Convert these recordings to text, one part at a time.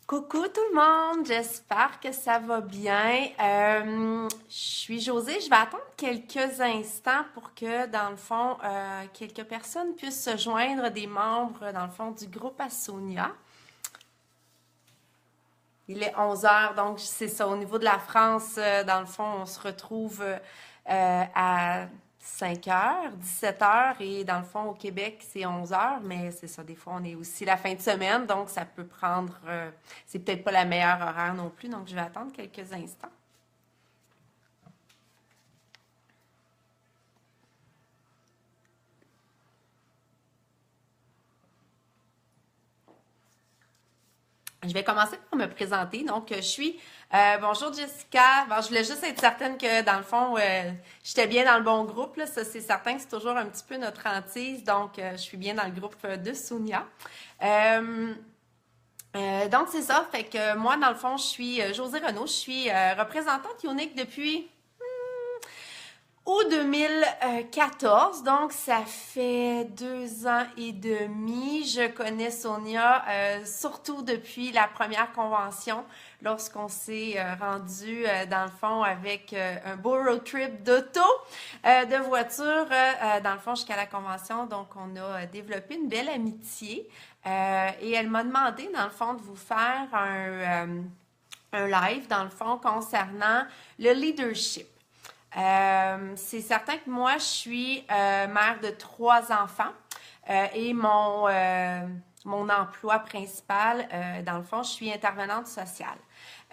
Coucou tout le monde, j'espère que ça va bien. Je suis Josée, je vais attendre quelques instants pour que, dans le fond, quelques personnes puissent se joindre des membres, dans le fond, du groupe Assonia. Il est 11 heures, donc c'est ça. Au niveau de la France, dans le fond, on se retrouve à 5 heures, 17 heures, et dans le fond, au Québec, c'est 11 heures, mais c'est ça. Des fois, on est aussi la fin de semaine, donc ça peut prendre. C'est peut-être pas la meilleure horaire non plus, donc je vais attendre quelques instants. Je vais commencer par me présenter. Donc, je suis. Bonjour Jessica. Bon, je voulais juste être certaine que, dans le fond, j'étais bien dans le bon groupe. Là. Ça, c'est certain que c'est toujours un petit peu notre hantise. Donc, je suis bien dans le groupe de Sonia. Euh, donc, c'est ça. Fait que moi, dans le fond, je suis Josée Renaud. Je suis représentante Unique depuis août 2014, donc ça fait 2 ans et demi. Je connais Sonia surtout depuis la première convention, lorsqu'on s'est rendu dans le fond avec un beau road trip d'auto, de voiture, dans le fond jusqu'à la convention. Donc on a développé une belle amitié et elle m'a demandé dans le fond de vous faire un live dans le fond concernant le leadership. C'est certain que moi, je suis mère de 3 enfants et mon emploi principal, dans le fond, je suis intervenante sociale.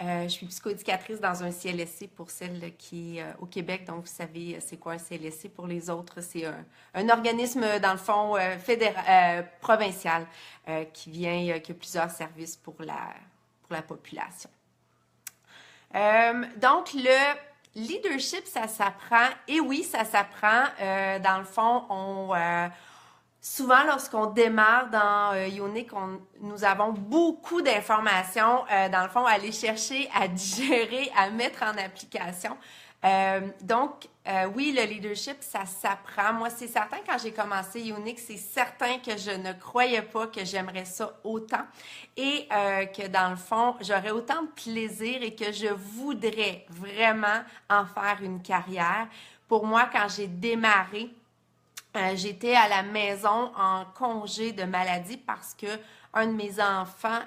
Je suis psychoéducatrice dans un CLSC pour celle qui est au Québec. Donc, vous savez, c'est quoi un CLSC? Pour les autres, c'est un organisme, dans le fond, provincial qui a plusieurs services pour la population. Donc, le leadership, ça s'apprend. Et oui, ça s'apprend. Dans le fond, souvent, lorsqu'on démarre dans Unique, nous avons beaucoup d'informations, dans le fond, à aller chercher, à digérer, à mettre en application. Oui, le leadership, ça s'apprend. Moi, c'est certain, quand j'ai commencé Unique, c'est certain que je ne croyais pas que j'aimerais ça autant et que, dans le fond, j'aurais autant de plaisir et que je voudrais vraiment en faire une carrière. Pour moi, quand j'ai démarré, j'étais à la maison en congé de maladie parce que un de mes enfants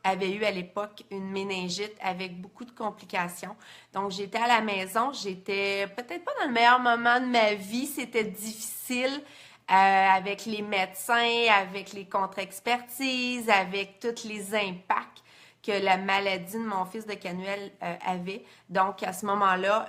avait eu à l'époque une méningite avec beaucoup de complications. Donc, j'étais à la maison, j'étais peut-être pas dans le meilleur moment de ma vie, c'était difficile avec les médecins, avec les contre-expertises, avec tous les impacts que la maladie de mon fils de Canuel avait. Donc, à ce moment-là,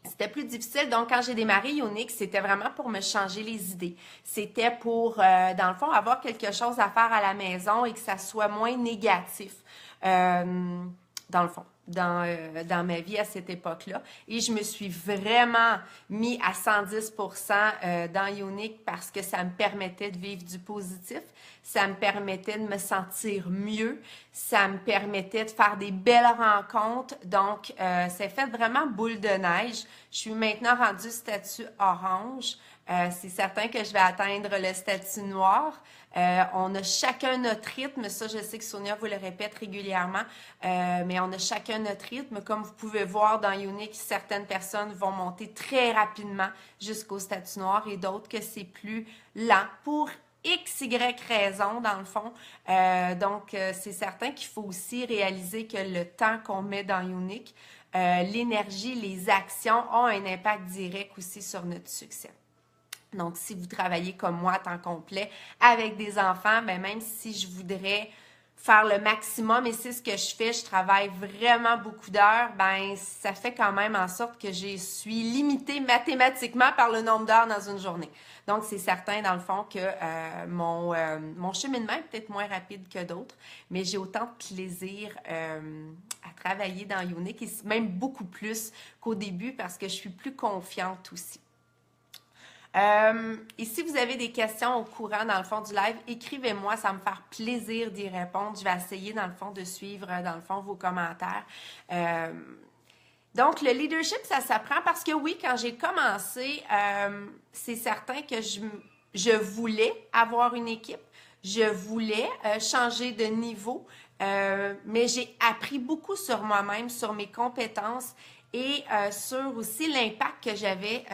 c'était plus difficile. Donc, quand j'ai démarré Unix, c'était vraiment pour me changer les idées. C'était pour, dans le fond, avoir quelque chose à faire à la maison et que ça soit moins négatif, dans le fond, dans ma vie à cette époque-là. Et je me suis vraiment mis à 110% dans Unix parce que ça me permettait de vivre du positif, ça me permettait de me sentir mieux, ça me permettait de faire des belles rencontres. Donc, c'est fait vraiment boule de neige. Je suis maintenant rendue statut orange. C'est certain que je vais atteindre le statut noir. On a chacun notre rythme. Ça, je sais que Sonia vous le répète régulièrement, mais on a chacun notre rythme. Comme vous pouvez voir dans Unique, certaines personnes vont monter très rapidement jusqu'au statut noir et d'autres que c'est plus lent pour X, Y raison, dans le fond. C'est certain qu'il faut aussi réaliser que le temps qu'on met dans Unique, l'énergie, les actions ont un impact direct aussi sur notre succès. Donc, si vous travaillez comme moi à temps complet avec des enfants, ben même si je voudrais faire le maximum et c'est ce que je fais, je travaille vraiment beaucoup d'heures, ben ça fait quand même en sorte que je suis limitée mathématiquement par le nombre d'heures dans une journée. Donc, c'est certain, dans le fond, que mon cheminement est peut-être moins rapide que d'autres, mais j'ai autant de plaisir à travailler dans Unique et même beaucoup plus qu'au début parce que je suis plus confiante aussi. Et si vous avez des questions au courant, dans le fond du live, écrivez-moi, ça va me faire plaisir d'y répondre. Je vais essayer, dans le fond, de suivre, dans le fond, vos commentaires. Donc, le leadership, ça s'apprend parce que oui, quand j'ai commencé, c'est certain que je voulais avoir une équipe. je voulais changer de niveau, mais j'ai appris beaucoup sur moi-même, sur mes compétences et sur aussi l'impact que j'avais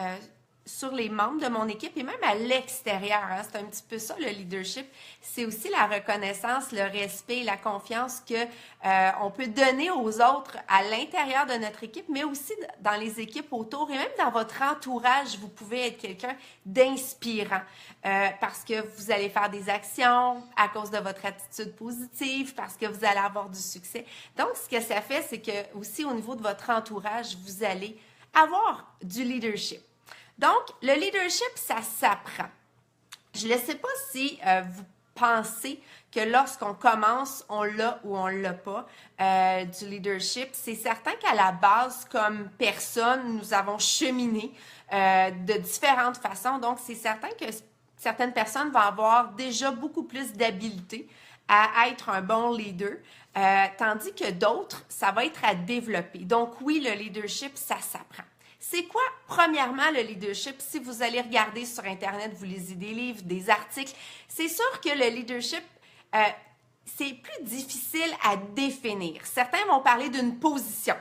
sur les membres de mon équipe et même à l'extérieur. Hein. C'est un petit peu ça, le leadership. C'est aussi la reconnaissance, le respect, la confiance que on peut donner aux autres à l'intérieur de notre équipe, mais aussi dans les équipes autour et même dans votre entourage. Vous pouvez être quelqu'un d'inspirant parce que vous allez faire des actions à cause de votre attitude positive, parce que vous allez avoir du succès. Donc, ce que ça fait, c'est que aussi au niveau de votre entourage, vous allez avoir du leadership. Donc, le leadership, ça s'apprend. Je ne sais pas si vous pensez que lorsqu'on commence, on l'a ou on ne l'a pas, du leadership. C'est certain qu'à la base, comme personne, nous avons cheminé de différentes façons. Donc, c'est certain que certaines personnes vont avoir déjà beaucoup plus d'habileté à être un bon leader, tandis que d'autres, ça va être à développer. Donc, oui, le leadership, ça s'apprend. C'est quoi, premièrement, le leadership? Si vous allez regarder sur Internet, vous lisez des livres, des articles, c'est sûr que le leadership, c'est plus difficile à définir. Certains vont parler d'une position.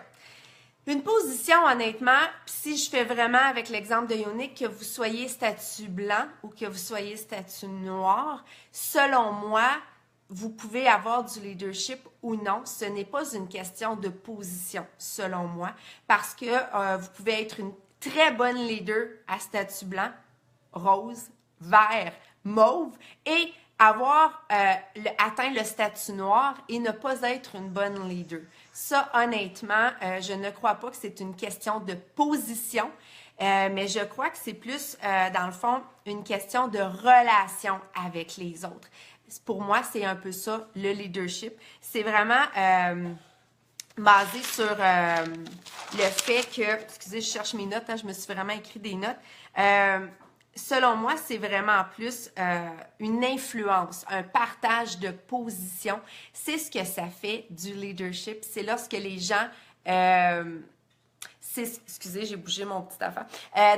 Une position, honnêtement, si je fais vraiment avec l'exemple de Younique, que vous soyez statut blanc ou que vous soyez statut noir, selon moi, vous pouvez avoir du leadership ou non. Ce n'est pas une question de position, selon moi, parce que vous pouvez être une très bonne leader à statut blanc, rose, vert, mauve, et avoir atteint le statut noir et ne pas être une bonne leader. Ça, honnêtement, je ne crois pas que c'est une question de position, mais je crois que c'est plus, dans le fond, une question de relation avec les autres. Pour moi, c'est un peu ça, le leadership. C'est vraiment basé sur le fait que... Excusez, je cherche mes notes, hein, je me suis vraiment écrit des notes. Selon moi, c'est vraiment plus une influence, un partage de position. C'est ce que ça fait du leadership. C'est lorsque les gens... excusez, j'ai bougé mon petit affaire.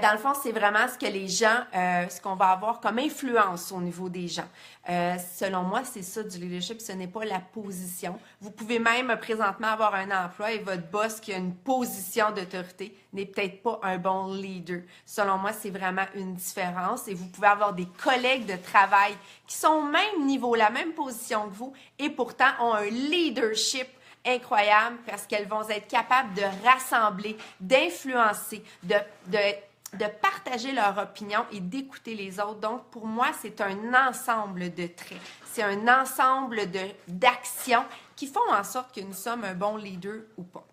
Dans le fond, c'est vraiment ce que les gens, ce qu'on va avoir comme influence au niveau des gens. Selon moi, c'est ça du leadership, ce n'est pas la position. Vous pouvez même présentement avoir un emploi et votre boss qui a une position d'autorité n'est peut-être pas un bon leader. Selon moi, c'est vraiment une différence et vous pouvez avoir des collègues de travail qui sont au même niveau, la même position que vous et pourtant ont un leadership incroyable parce qu'elles vont être capables de rassembler, d'influencer, de partager leur opinion et d'écouter les autres. Donc, pour moi, c'est un ensemble de traits. C'est un ensemble d'actions qui font en sorte que nous sommes un bon leader ou pas.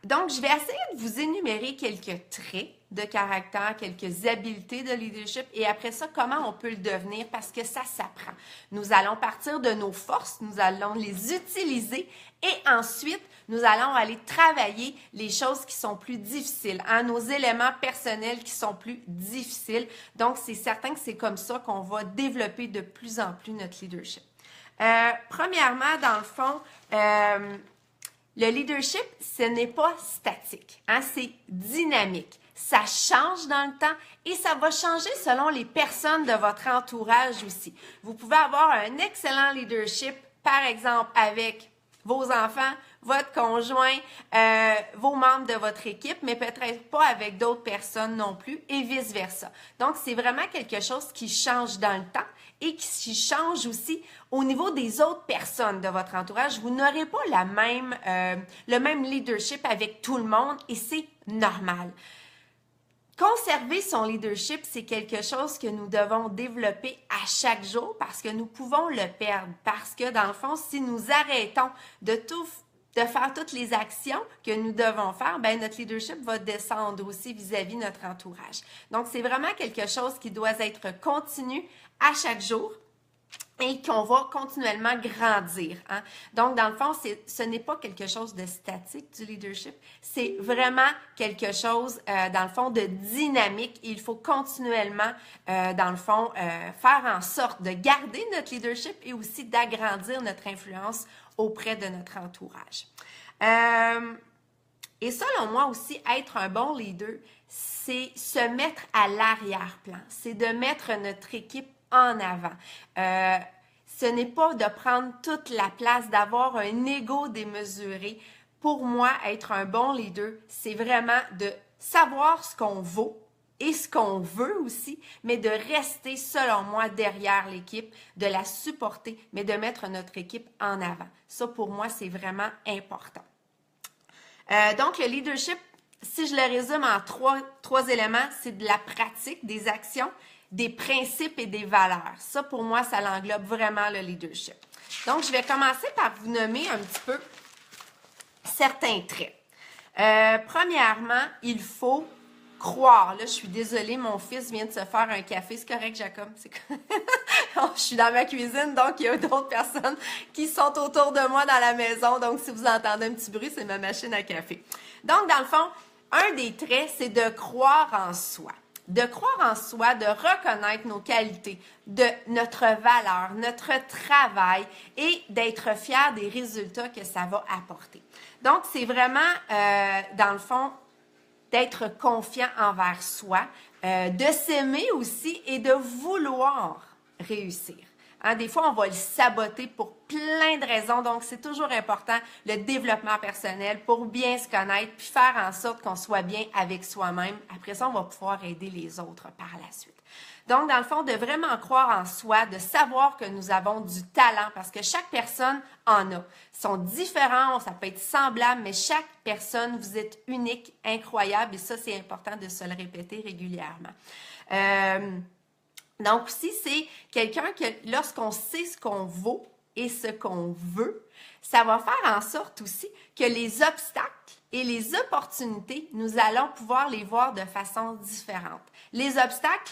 Donc, je vais essayer de vous énumérer quelques traits de caractère, quelques habiletés de leadership et après ça, comment on peut le devenir parce que ça s'apprend. Nous allons partir de nos forces, nous allons les utiliser et ensuite, nous allons aller travailler les choses qui sont plus difficiles, hein, nos éléments personnels qui sont plus difficiles. Donc, c'est certain que c'est comme ça qu'on va développer de plus en plus notre leadership. Premièrement, dans le fond, le leadership, ce n'est pas statique, hein, c'est dynamique. Ça change dans le temps et ça va changer selon les personnes de votre entourage aussi. Vous pouvez avoir un excellent leadership, par exemple, avec vos enfants, votre conjoint, vos membres de votre équipe, mais peut-être pas avec d'autres personnes non plus et vice-versa. Donc, c'est vraiment quelque chose qui change dans le temps et qui change aussi au niveau des autres personnes de votre entourage. Vous n'aurez pas le même leadership avec tout le monde et c'est normal. Conserver son leadership, c'est quelque chose que nous devons développer à chaque jour parce que nous pouvons le perdre. Parce que dans le fond, si nous arrêtons de faire toutes les actions que nous devons faire, ben notre leadership va descendre aussi vis-à-vis notre entourage. Donc, c'est vraiment quelque chose qui doit être continu à chaque jour et qu'on va continuellement grandir. Hein? Donc, dans le fond, ce n'est pas quelque chose de statique du leadership, c'est vraiment quelque chose, dans le fond, de dynamique. Il faut continuellement, dans le fond, faire en sorte de garder notre leadership et aussi d'agrandir notre influence auprès de notre entourage. Et selon moi aussi, être un bon leader, c'est se mettre à l'arrière-plan. C'est de mettre notre équipe en avant. Ce n'est pas de prendre toute la place, d'avoir un ego démesuré. Pour moi, être un bon leader, c'est vraiment de savoir ce qu'on vaut et ce qu'on veut aussi, mais de rester, selon moi, derrière l'équipe, de la supporter, mais de mettre notre équipe en avant. Ça, pour moi, c'est vraiment important. Donc, le leadership, si je le résume en trois éléments, c'est de la pratique, des actions, des principes et des valeurs. Ça, pour moi, ça l'englobe vraiment le leadership. Donc, je vais commencer par vous nommer un petit peu certains traits. Premièrement, il faut croire. Là, je suis désolée, mon fils vient de se faire un café. C'est correct, Jacob? Je suis dans ma cuisine, donc il y a d'autres personnes qui sont autour de moi dans la maison. Donc, si vous entendez un petit bruit, c'est ma machine à café. Donc, dans le fond, un des traits, c'est de croire en soi. De croire en soi, de reconnaître nos qualités, de notre valeur, notre travail et d'être fier des résultats que ça va apporter. Donc, c'est vraiment, dans le fond, d'être confiant envers soi, de s'aimer aussi et de vouloir réussir. Hein, des fois, on va le saboter pour plein de raisons, donc c'est toujours important le développement personnel pour bien se connaître puis faire en sorte qu'on soit bien avec soi-même. Après ça, on va pouvoir aider les autres par la suite. Donc, dans le fond, de vraiment croire en soi, de savoir que nous avons du talent parce que chaque personne en a. Ils sont différents, ça peut être semblable, mais chaque personne, vous êtes unique, incroyable et ça, c'est important de se le répéter régulièrement. Donc, aussi, c'est quelqu'un que lorsqu'on sait ce qu'on vaut et ce qu'on veut, ça va faire en sorte aussi que les obstacles et les opportunités, nous allons pouvoir les voir de façon différente. Les obstacles,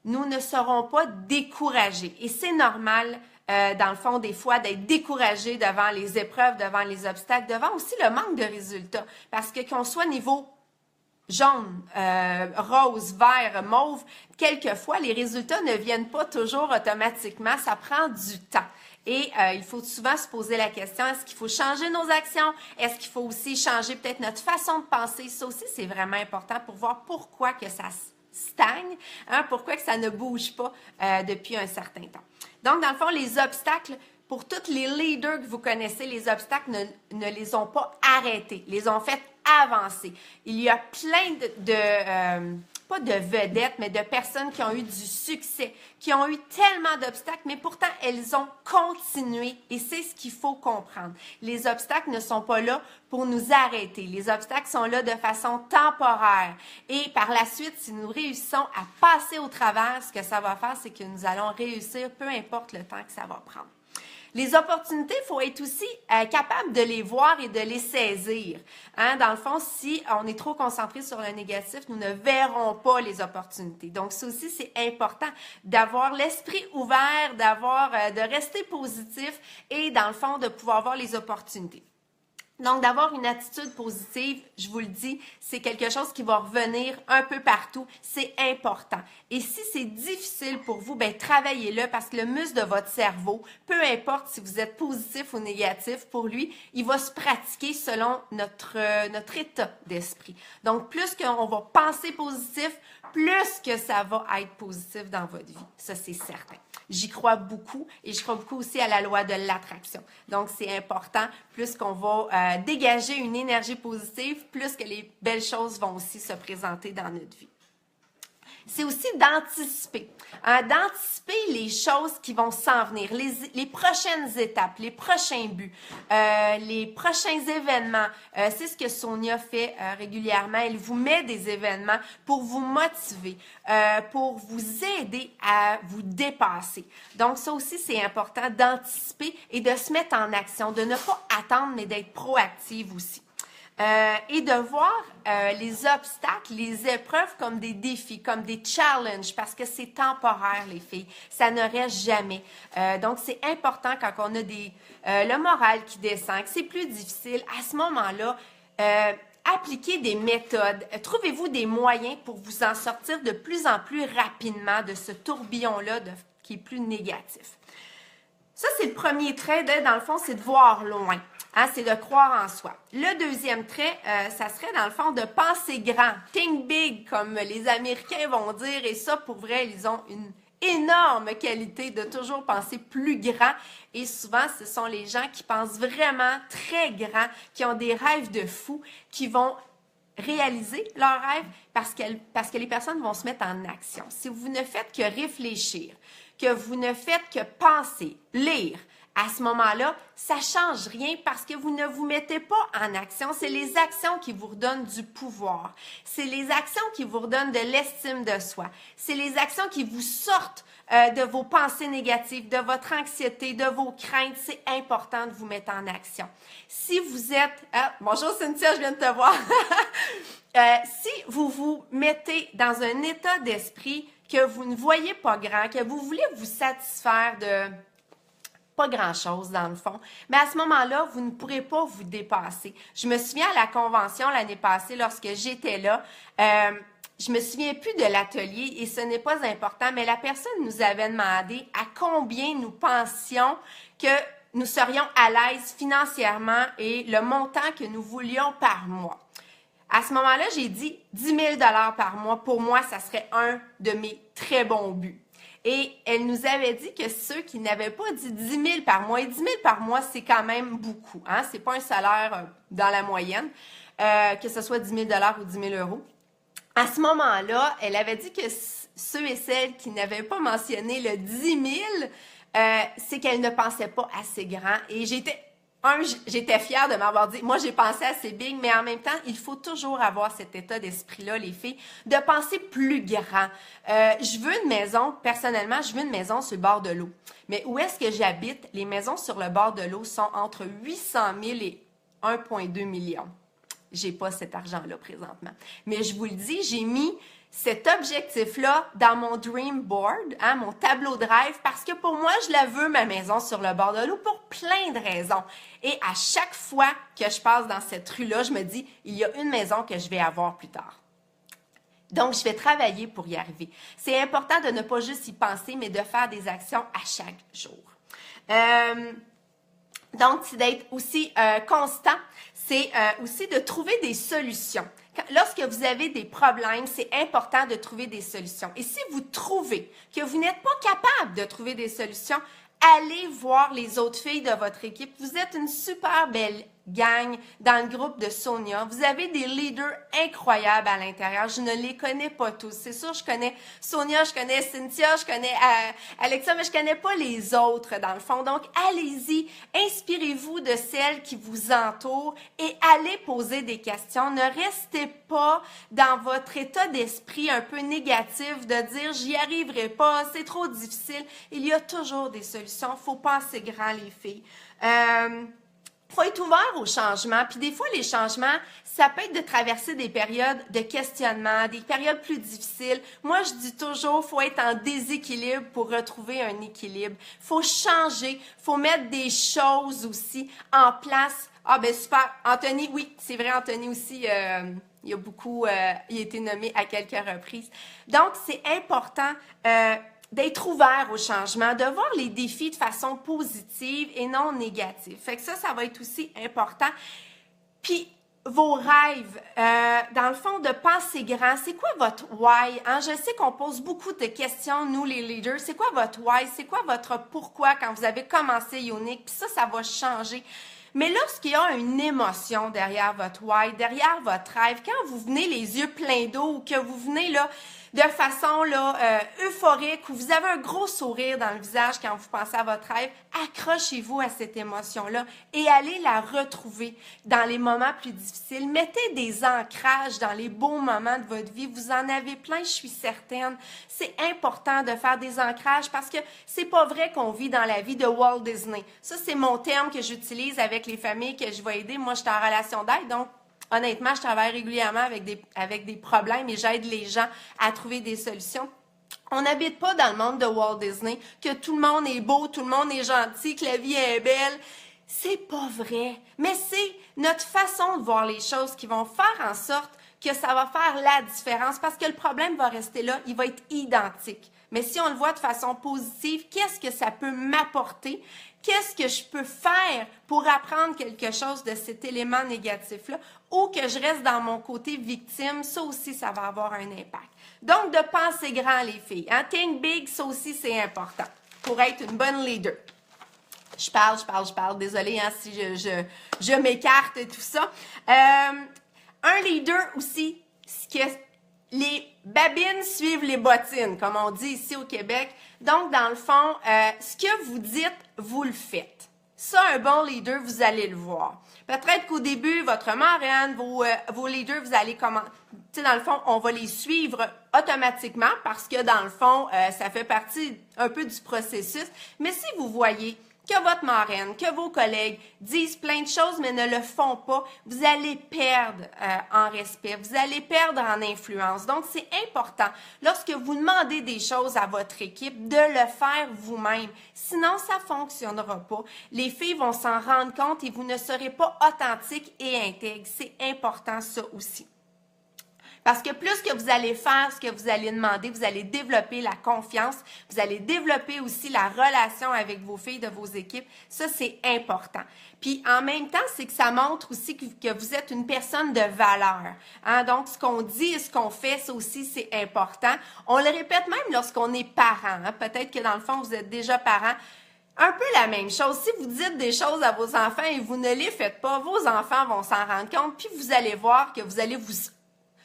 nous ne serons pas découragés. Et c'est normal, dans le fond, des fois, d'être découragé devant les épreuves, devant les obstacles, devant aussi le manque de résultats. Parce que qu'on soit niveau jaune, rose, vert, mauve, quelquefois, les résultats ne viennent pas toujours automatiquement. Ça prend du temps. Et il faut souvent se poser la question, est-ce qu'il faut changer nos actions? Est-ce qu'il faut aussi changer peut-être notre façon de penser? Ça aussi, c'est vraiment important pour voir pourquoi que ça stagne, hein, pourquoi que ça ne bouge pas depuis un certain temps. Donc, dans le fond, les obstacles, pour tous les leaders que vous connaissez, les obstacles ne les ont pas arrêtés, les ont fait avancer. Il y a plein pas de vedettes, mais de personnes qui ont eu du succès, qui ont eu tellement d'obstacles, mais pourtant, elles ont continué. Et c'est ce qu'il faut comprendre. Les obstacles ne sont pas là pour nous arrêter. Les obstacles sont là de façon temporaire. Et par la suite, si nous réussissons à passer au travers, ce que ça va faire, c'est que nous allons réussir, peu importe le temps que ça va prendre. Les opportunités, il faut être aussi capable de les voir et de les saisir. Hein? Dans le fond, si on est trop concentré sur le négatif, nous ne verrons pas les opportunités. Donc, ça aussi, c'est important d'avoir l'esprit ouvert, de rester positif et, dans le fond, de pouvoir voir les opportunités. Donc, d'avoir une attitude positive, je vous le dis, c'est quelque chose qui va revenir un peu partout. C'est important. Et si c'est difficile pour vous, ben travaillez-le parce que le muscle de votre cerveau, peu importe si vous êtes positif ou négatif, pour lui, il va se pratiquer selon notre état d'esprit. Donc, plus qu'on va penser positif, plus que ça va être positif dans votre vie. Ça, c'est certain. J'y crois beaucoup et je crois beaucoup aussi à la loi de l'attraction. Donc, c'est important. Plus qu'on va dégager une énergie positive, plus que les belles choses vont aussi se présenter dans notre vie. C'est aussi d'anticiper. Hein, d'anticiper les choses qui vont s'en venir, les prochaines étapes, les prochains buts, les prochains événements. C'est ce que Sonia fait régulièrement. Elle vous met des événements pour vous motiver, pour vous aider à vous dépasser. Donc, ça aussi, c'est important d'anticiper et de se mettre en action, de ne pas attendre, mais d'être proactive aussi. Et de voir les obstacles, les épreuves comme des défis, comme des challenges, parce que c'est temporaire, les filles. Ça ne reste jamais. Donc, c'est important quand on a le moral qui descend, que c'est plus difficile. À ce moment-là, appliquez des méthodes. Trouvez-vous des moyens pour vous en sortir de plus en plus rapidement de ce tourbillon-là qui est plus négatif. Ça, c'est le premier trait, dans le fond, c'est de voir loin. Hein, c'est de croire en soi. Le deuxième trait, ça serait dans le fond de penser grand. Think big, comme les Américains vont dire. Et ça, pour vrai, ils ont une énorme qualité de toujours penser plus grand. Et souvent, ce sont les gens qui pensent vraiment très grand, qui ont des rêves de fou, qui vont réaliser leurs rêves parce que les personnes vont se mettre en action. Si vous ne faites que réfléchir, que vous ne faites que penser, lire, à ce moment-là, ça ne change rien parce que vous ne vous mettez pas en action. C'est les actions qui vous redonnent du pouvoir. C'est les actions qui vous redonnent de l'estime de soi. C'est les actions qui vous sortent de vos pensées négatives, de votre anxiété, de vos craintes. C'est important de vous mettre en action. Si vous êtes... bonjour Cynthia, je viens de te voir. Si vous vous mettez dans un état d'esprit que vous ne voyez pas grand, que vous voulez vous satisfaire de... pas grand-chose dans le fond, mais à ce moment-là, vous ne pourrez pas vous dépasser. Je me souviens à la convention l'année passée, lorsque j'étais là, je me souviens plus de l'atelier et ce n'est pas important, mais la personne nous avait demandé à combien nous pensions que nous serions à l'aise financièrement et le montant que nous voulions par mois. À ce moment-là, j'ai dit 10 000 $ par mois. Pour moi, ça serait un de mes très bons buts. Et elle nous avait dit que ceux qui n'avaient pas dit 10 000 par mois, et 10 000 par mois, c'est quand même beaucoup. Hein? Ce n'est pas un salaire dans la moyenne, que ce soit 10 000 $ ou 10 000 €. À ce moment-là, elle avait dit que ceux et celles qui n'avaient pas mentionné le 10 000, c'est qu'elles ne pensaient pas assez grand. Et j'étais fière de m'avoir dit, moi j'ai pensé assez big, mais en même temps, il faut toujours avoir cet état d'esprit-là, les filles, de penser plus grand. Je veux une maison, personnellement, je veux une maison sur le bord de l'eau. Mais où est-ce que j'habite? Les maisons sur le bord de l'eau sont entre 800 000 et 1,2 million. J'ai pas cet argent-là présentement. Mais je vous le dis, j'ai mis cet objectif-là dans mon dream board, hein, mon tableau de rêve, parce que pour moi, je la veux, ma maison sur le bord de l'eau, pour plein de raisons. Et à chaque fois que je passe dans cette rue-là, je me dis, il y a une maison que je vais avoir plus tard. Donc, je vais travailler pour y arriver. C'est important de ne pas juste y penser, mais de faire des actions à chaque jour. Donc, c'est d'être aussi constant, c'est aussi de trouver des solutions. Lorsque vous avez des problèmes, c'est important de trouver des solutions. Et si vous trouvez que vous n'êtes pas capable de trouver des solutions, allez voir les autres filles de votre équipe. Vous êtes une super belle gang dans le groupe de Sonia. Vous avez des leaders incroyables à l'intérieur. Je ne les connais pas tous. C'est sûr, je connais Sonia, je connais Cynthia, je connais Alexa, mais je connais pas les autres dans le fond. Donc, allez-y, inspirez-vous de celles qui vous entourent et allez poser des questions. Ne restez pas dans votre état d'esprit un peu négatif de dire « j'y arriverai pas, c'est trop difficile ». Il y a toujours des solutions. Faut penser grand, les filles. Faut être ouvert aux changements. Puis des fois, les changements, ça peut être de traverser des périodes de questionnement, des périodes plus difficiles. Moi, je dis toujours, faut être en déséquilibre pour retrouver un équilibre. Faut changer, faut mettre des choses aussi en place. Ah ben super, Anthony, oui, c'est vrai, Anthony aussi, il a beaucoup, il a été nommé à quelques reprises. Donc, c'est important d'être ouvert au changement, de voir les défis de façon positive et non négative. Fait que ça va être aussi important. Puis, vos rêves, dans le fond, de penser grand, c'est quoi votre why? Hein? Je sais qu'on pose beaucoup de questions, nous les leaders. C'est quoi votre why? C'est quoi votre pourquoi quand vous avez commencé Younique? Puis ça va changer. Mais lorsqu'il y a une émotion derrière votre why, derrière votre rêve, quand vous venez les yeux pleins d'eau ou que vous venez là de façon là euphorique ou vous avez un gros sourire dans le visage quand vous pensez à votre rêve, accrochez-vous à cette émotion-là et allez la retrouver dans les moments plus difficiles. Mettez des ancrages dans les beaux moments de votre vie. Vous en avez plein, je suis certaine. C'est important de faire des ancrages parce que c'est pas vrai qu'on vit dans la vie de Walt Disney. Ça, c'est mon terme que j'utilise avec les familles que je vais aider. Moi, je suis en relation d'aide, donc honnêtement, je travaille régulièrement avec des problèmes et j'aide les gens à trouver des solutions. On n'habite pas dans le monde de Walt Disney, que tout le monde est beau, tout le monde est gentil, que la vie est belle. C'est pas vrai. Mais c'est notre façon de voir les choses qui vont faire en sorte que ça va faire la différence parce que le problème va rester là, il va être identique. mais si on le voit de façon positive, qu'est-ce que ça peut m'apporter? Qu'est-ce que je peux faire pour apprendre quelque chose de cet élément négatif-là ou que je reste dans mon côté victime? Ça aussi, ça va avoir un impact. Donc, de penser grand, les filles. Hein? Think big, ça aussi, c'est important pour être une bonne leader. Je parle. Désolée hein, si je m'écarte et tout ça. Un leader aussi, les babines suivent les bottines, comme on dit ici au Québec. Donc, dans le fond, ce que vous dites, vous le faites. Ça, un bon leader, vous allez le voir. Peut-être qu'au début, votre marraine, vos leaders, vous allez comment, tu sais, dans le fond, on va les suivre automatiquement parce que dans le fond, ça fait partie un peu du processus. Mais si vous voyez que votre marraine, que vos collègues disent plein de choses mais ne le font pas, vous allez perdre en respect, vous allez perdre en influence. Donc, c'est important, lorsque vous demandez des choses à votre équipe, de le faire vous-même. Sinon, ça ne fonctionnera pas. Les filles vont s'en rendre compte et vous ne serez pas authentique et intègre. C'est important, ça aussi. Parce que plus que vous allez faire ce que vous allez demander, vous allez développer la confiance, vous allez développer aussi la relation avec vos filles de vos équipes. Ça, c'est important. Puis, en même temps, c'est que ça montre aussi que vous êtes une personne de valeur. Hein? Donc, ce qu'on dit et ce qu'on fait, ça aussi, c'est important. On le répète même lorsqu'on est parent. Hein? Peut-être que dans le fond, vous êtes déjà parent. Un peu la même chose. Si vous dites des choses à vos enfants et vous ne les faites pas, vos enfants vont s'en rendre compte, puis vous allez voir que vous allez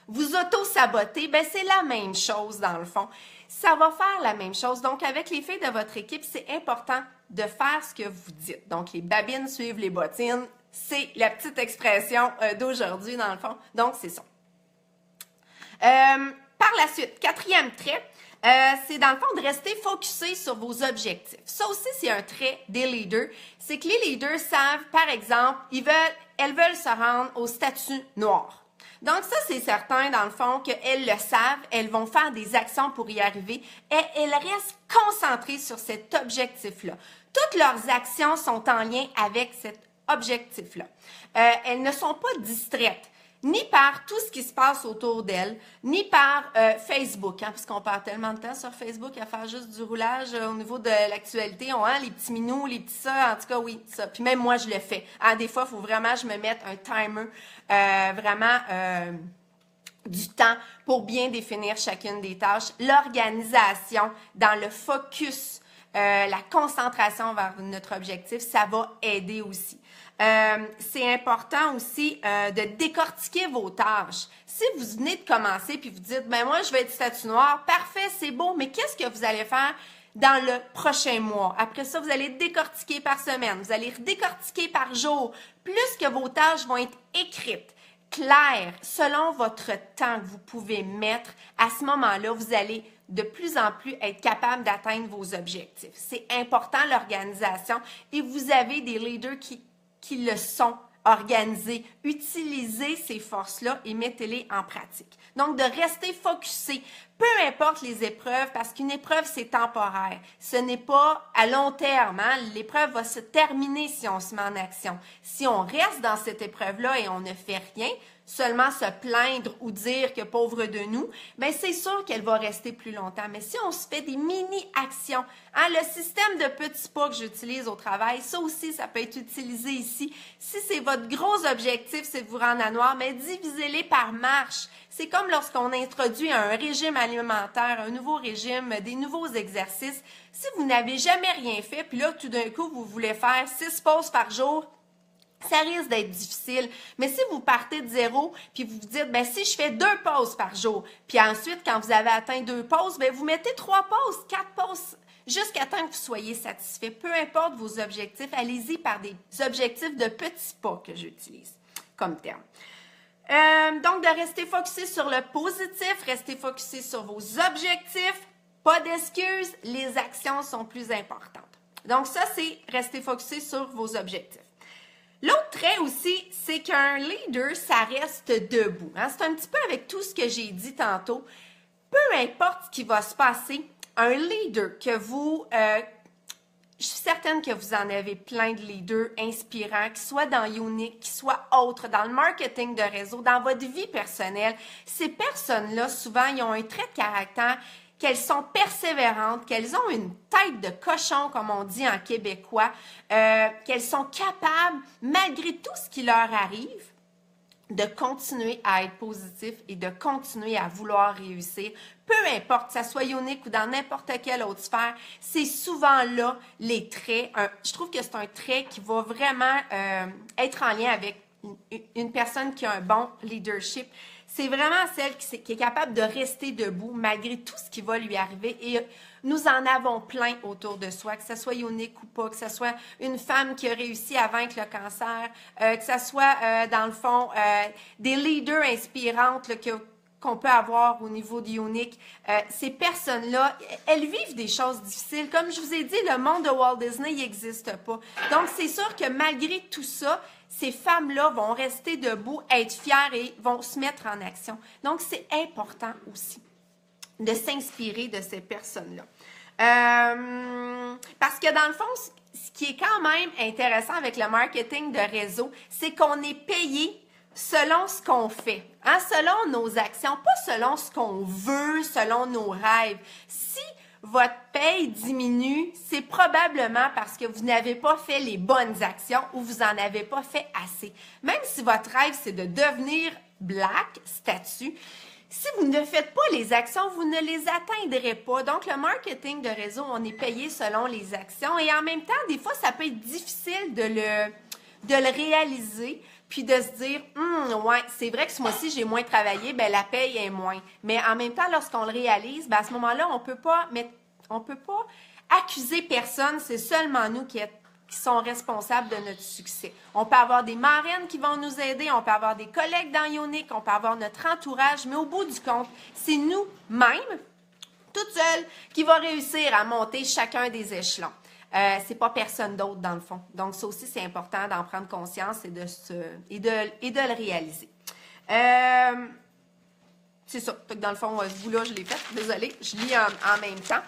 vous auto-saboter, ben c'est la même chose dans le fond. Ça va faire la même chose. Donc, avec les filles de votre équipe, c'est important de faire ce que vous dites. Donc, les babines suivent les bottines. C'est la petite expression d'aujourd'hui dans le fond. Donc, c'est ça. Par la suite, quatrième trait, c'est dans le fond de rester focusé sur vos objectifs. Ça aussi, c'est un trait des leaders. C'est que les leaders savent, par exemple, elles veulent se rendre au statut noir. Donc ça, c'est certain, dans le fond, qu'elles le savent, elles vont faire des actions pour y arriver et elles restent concentrées sur cet objectif-là. Toutes leurs actions sont en lien avec cet objectif-là. Elles ne sont pas distraites, ni par tout ce qui se passe autour d'elles, ni par Facebook, hein, parce qu'on perd tellement de temps sur Facebook à faire juste du roulage au niveau de l'actualité. Les petits minous, les petits ça, en tout cas, oui, ça. Puis même moi, je le fais. Hein, des fois, il faut vraiment que je me mette un timer, du temps pour bien définir chacune des tâches. L'organisation dans le focus, la concentration vers notre objectif, ça va aider aussi. C'est important aussi de décortiquer vos tâches. Si vous venez de commencer puis vous dites, ben moi, je vais être statut noir, parfait, c'est beau, mais qu'est-ce que vous allez faire dans le prochain mois? Après ça, vous allez décortiquer par semaine, vous allez décortiquer par jour. Plus que vos tâches vont être écrites, claires, selon votre temps que vous pouvez mettre, à ce moment-là, vous allez de plus en plus être capable d'atteindre vos objectifs. C'est important, l'organisation, et vous avez des leaders qui le sont organisés. Utilisez ces forces-là et mettez-les en pratique. Donc, de rester focusé, peu importe les épreuves, parce qu'une épreuve, c'est temporaire. Ce n'est pas à long terme. Hein? L'épreuve va se terminer si on se met en action. Si on reste dans cette épreuve-là et on ne fait rien, seulement se plaindre ou dire que pauvre de nous, bien c'est sûr qu'elle va rester plus longtemps. Mais si on se fait des mini-actions, hein, le système de petits pas que j'utilise au travail, ça aussi, ça peut être utilisé ici. Si c'est votre gros objectif, c'est de vous rendre à noir, mais divisez-les par marche. C'est comme lorsqu'on introduit un régime alimentaire, un nouveau régime, des nouveaux exercices. Si vous n'avez jamais rien fait, puis là, tout d'un coup, vous voulez faire 6 pauses par jour, ça risque d'être difficile. Mais si vous partez de zéro, puis vous vous dites, ben si je fais 2 pauses par jour, puis ensuite, quand vous avez atteint 2 pauses, ben vous mettez 3 pauses, 4 pauses, jusqu'à temps que vous soyez satisfait. Peu importe vos objectifs, allez-y par des objectifs de petits pas que j'utilise comme terme. Donc, de rester focusé sur le positif, rester focusé sur vos objectifs, pas d'excuses, les actions sont plus importantes. Donc, ça, c'est rester focusé sur vos objectifs. L'autre trait aussi, c'est qu'un leader, ça reste debout. Hein? C'est un petit peu avec tout ce que j'ai dit tantôt. Peu importe ce qui va se passer, un leader que vous... je suis certaine que vous en avez plein de leaders inspirants, qui soient dans Younique, qui soient autres, dans le marketing de réseau, dans votre vie personnelle. Ces personnes-là, souvent, ils ont un trait de caractère qu'elles sont persévérantes, qu'elles ont une tête de cochon, comme on dit en québécois, qu'elles sont capables, malgré tout ce qui leur arrive, de continuer à être positif et de continuer à vouloir réussir. Peu importe, que ça soit Younique ou dans n'importe quelle autre sphère, c'est souvent là les traits. Je trouve que c'est un trait qui va vraiment être en lien avec une personne qui a un bon leadership. C'est vraiment celle qui est capable de rester debout malgré tout ce qui va lui arriver. Et nous en avons plein autour de soi, que ce soit Younique ou pas, que ce soit une femme qui a réussi à vaincre le cancer, que ce soit, dans le fond, des leaders inspirantes là, qu'on peut avoir au niveau de Younique. Ces personnes-là, elles vivent des choses difficiles. Comme je vous ai dit, le monde de Walt Disney n'existe pas. Donc, c'est sûr que malgré tout ça, ces femmes-là vont rester debout, être fières et vont se mettre en action. Donc, c'est important aussi de s'inspirer de ces personnes-là. Parce que dans le fond, ce qui est quand même intéressant avec le marketing de réseau, c'est qu'on est payé selon ce qu'on fait, hein? Selon nos actions, pas selon ce qu'on veut, selon nos rêves. Si votre paye diminue, c'est probablement parce que vous n'avez pas fait les bonnes actions ou vous n'en avez pas fait assez. Même si votre rêve, c'est de devenir black, statut, si vous ne faites pas les actions, vous ne les atteindrez pas. Donc, le marketing de réseau, on est payé selon les actions. Et en même temps, des fois, ça peut être difficile de le réaliser, puis de se dire, ouais, c'est vrai que ce mois-ci, j'ai moins travaillé, ben la paye est moins. Mais en même temps, lorsqu'on le réalise, ben à ce moment-là, on peut pas accuser personne, c'est seulement nous qui sont responsables de notre succès. On peut avoir des marraines qui vont nous aider, on peut avoir des collègues dans Younique, on peut avoir notre entourage, mais au bout du compte, c'est nous-mêmes, toutes seules, qui va réussir à monter chacun des échelons. C'est pas personne d'autre dans le fond. Donc, ça aussi, c'est important d'en prendre conscience et de le réaliser. C'est ça. Dans le fond, ce bout-là, je l'ai fait. Désolée, je lis en même temps.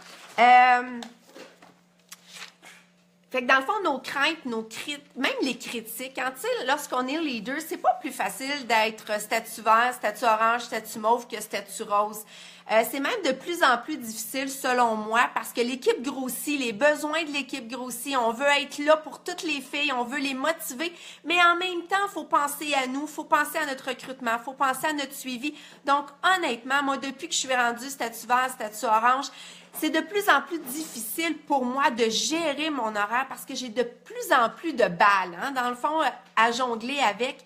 Fait que dans le fond, nos craintes, même les critiques, hein, tu sais, lorsqu'on est leader, c'est pas plus facile d'être statut vert, statut orange, statut mauve que statut rose. C'est même de plus en plus difficile selon moi parce que l'équipe grossit, les besoins de l'équipe grossit, on veut être là pour toutes les filles, on veut les motiver, mais en même temps, il faut penser à nous, il faut penser à notre recrutement, il faut penser à notre suivi. Donc, honnêtement, moi, depuis que je suis rendue statut vert, statut orange, c'est de plus en plus difficile pour moi de gérer mon horaire parce que j'ai de plus en plus de balles, hein, dans le fond, à jongler avec.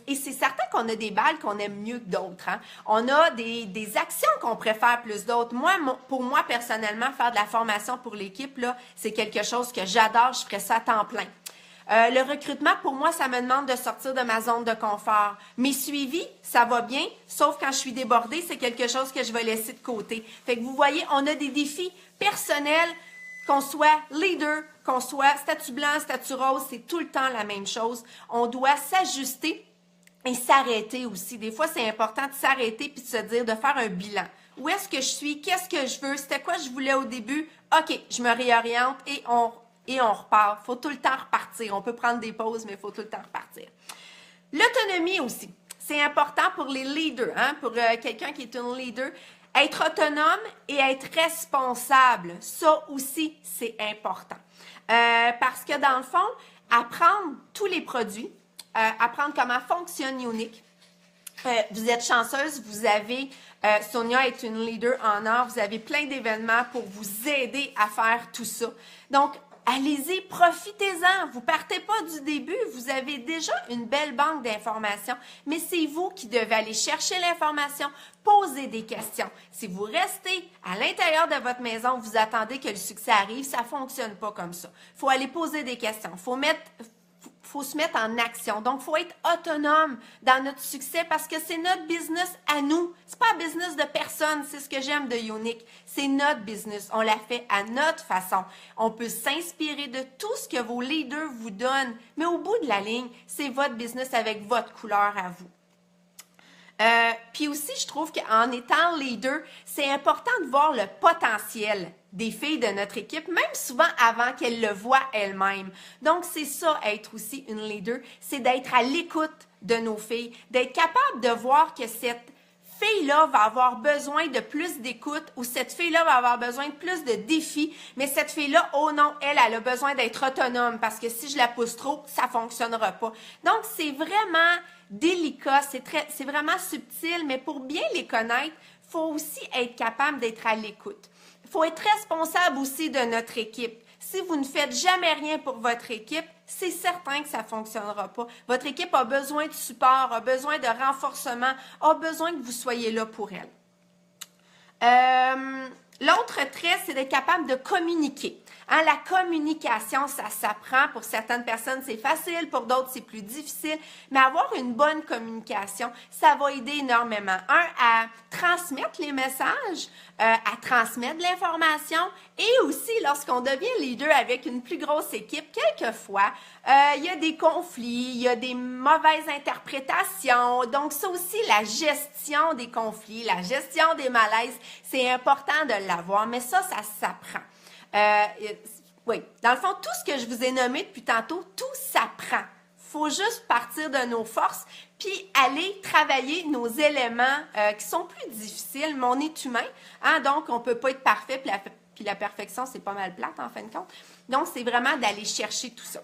Et c'est certain qu'on a des balles qu'on aime mieux que d'autres. Hein. On a des actions qu'on préfère plus d'autres. Pour moi, personnellement, faire de la formation pour l'équipe, là, c'est quelque chose que j'adore. Je ferais ça à temps plein. Le recrutement, pour moi, ça me demande de sortir de ma zone de confort. Mes suivis, ça va bien, sauf quand je suis débordée, c'est quelque chose que je vais laisser de côté. Fait que vous voyez, on a des défis personnels, qu'on soit leader, qu'on soit statut blanc, statut rose, c'est tout le temps la même chose. On doit s'ajuster et s'arrêter aussi. Des fois, c'est important de s'arrêter puis de se dire, de faire un bilan. Où est-ce que je suis? Qu'est-ce que je veux? C'était quoi je voulais au début? OK, je me réoriente et on repart. Il faut tout le temps repartir. On peut prendre des pauses, mais il faut tout le temps repartir. L'autonomie aussi. C'est important pour les leaders, hein? Pour quelqu'un qui est un leader. Être autonome et être responsable, ça aussi, c'est important. Parce que dans le fond, apprendre tous les produits, apprendre comment fonctionne Younique. Vous êtes chanceuse, vous avez, Sonia est une leader en or, vous avez plein d'événements pour vous aider à faire tout ça. Donc, allez-y, profitez-en. Vous partez pas du début, vous avez déjà une belle banque d'informations, mais c'est vous qui devez aller chercher l'information, poser des questions. Si vous restez à l'intérieur de votre maison, vous attendez que le succès arrive, ça fonctionne pas comme ça. Il faut aller poser des questions, faut se mettre en action. Donc, il faut être autonome dans notre succès parce que c'est notre business à nous. C'est pas un business de personne. C'est ce que j'aime de Younique. C'est notre business. On l'a fait à notre façon. On peut s'inspirer de tout ce que vos leaders vous donnent. Mais au bout de la ligne, c'est votre business avec votre couleur à vous. Puis aussi, je trouve qu'en étant leader, c'est important de voir le potentiel des filles de notre équipe, même souvent avant qu'elles le voient elles-mêmes. Donc, c'est ça, être aussi une leader, c'est d'être à l'écoute de nos filles, d'être capable de voir que cette fille-là va avoir besoin de plus d'écoute ou cette fille-là va avoir besoin de plus de défis, mais cette fille-là, oh non, elle a besoin d'être autonome parce que si je la pousse trop, ça fonctionnera pas. Donc, c'est vraiment délicat, c'est vraiment subtil, mais pour bien les connaître, il faut aussi être capable d'être à l'écoute. Il faut être responsable aussi de notre équipe. Si vous ne faites jamais rien pour votre équipe, c'est certain que ça ne fonctionnera pas. Votre équipe a besoin de support, a besoin de renforcement, a besoin que vous soyez là pour elle. L'autre trait, c'est d'être capable de communiquer. Hein, la communication, ça s'apprend. Pour certaines personnes, c'est facile. Pour d'autres, c'est plus difficile. Mais avoir une bonne communication, ça va aider énormément. À transmettre les messages, à transmettre l'information et aussi, lorsqu'on devient leader avec une plus grosse équipe, quelquefois, il y a des conflits, il y a des mauvaises interprétations. Donc, ça aussi, la gestion des conflits, la gestion des malaises, c'est important de l'avoir. Mais ça s'apprend. Oui, dans le fond, tout ce que je vous ai nommé depuis tantôt, tout s'apprend. Il faut juste partir de nos forces puis aller travailler nos éléments qui sont plus difficiles. Mais on est humain, hein, donc on ne peut pas être parfait puis la perfection, c'est pas mal plate en fin de compte. Donc, c'est vraiment d'aller chercher tout ça.